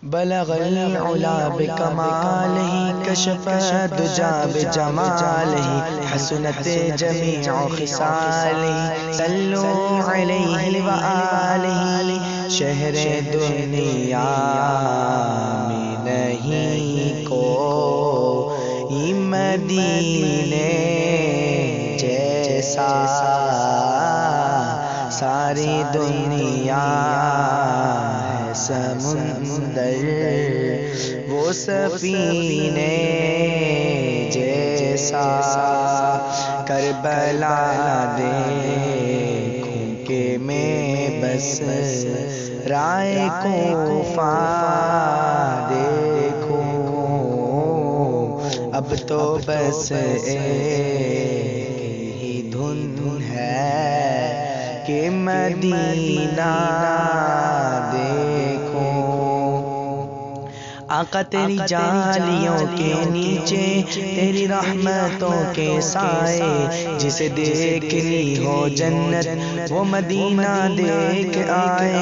بلغ العلا بکمالہ کشف الدجا بجمالہ حسنت جمیع خصالہ صلوا علیہ وآلہ شہر دنیا میں نہیں کوئی مدینے جیسا ساری دنیا ہے سمندر وہ سفینے جیسا کربلا دیکھوں کہ میں بس رائے کوفہ دیکھوں اب تو بس ایک ہی دھن ہے کہ مدینہ دیکھوں آقا تیری جالیوں کے نیچے تیری رحمتوں کے سائے جسے دیکھ لی ہو جنت وہ مدینہ دیکھ آئے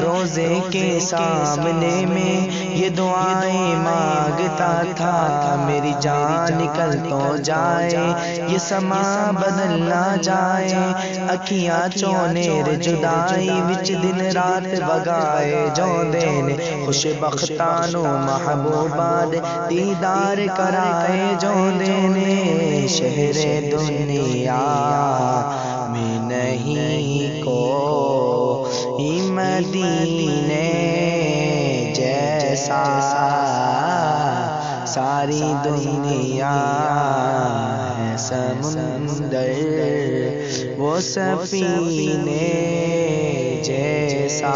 روزے کے سامنے میں یہ دعائیں مانگتا تھا میری جان نکل تو جائے یہ سما بدل نہ جائے اکھیاں چونیر جدائی وچ دن رات وگائے جو دینے خوش بختانو محبوباد دیدار کرائے جو دینے شہر دنیا میں نہیں کوئی مدینے جیسا ساری دنیا ہے سمندر وہ سفینے جیسا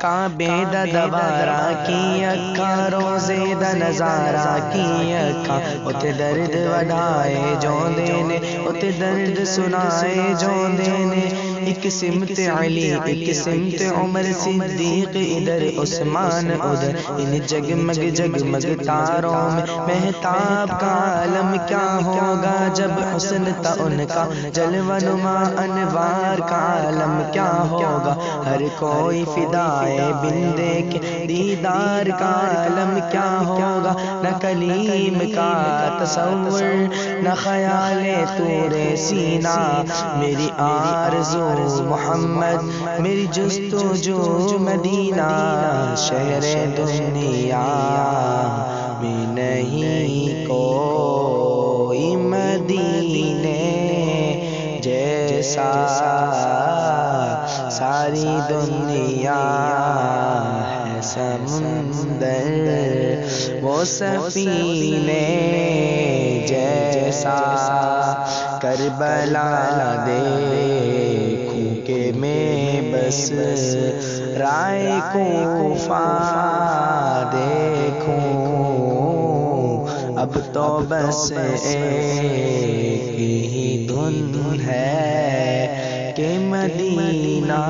کعبے دا دوبارہ کی اکھاں روزے دا نظارہ کی اکھاں اتے درد وڈھائے جو دینے اتے درد سنائے جو دینے ایک سمت علی ایک سمت عمر صدیق ادھر عثمان ادھر ان جگمگ جگمگ تاروں میں مہتاب کا عالم کیا ہوگا جب حسن تھا ان کا جلوہ نما انوار کا عالم کیا ہوگا ہر کوئی فدائے بندے کے دیدار کا عالم کیا ہوگا نہ کلیم کا تصور نہ خیال طور سینہ میری آرزو محمد میری جستجو مدینہ شہر دنیا میں نہیں کوئی مدینے جیسا ساری دنیا ہے سمندر وہ سفینے جیسا کربلا دیکھوں کہ میں بس رائے کوفہ دیکھوں اب تو بس ایک ہی دھن ہے کہ مدینہ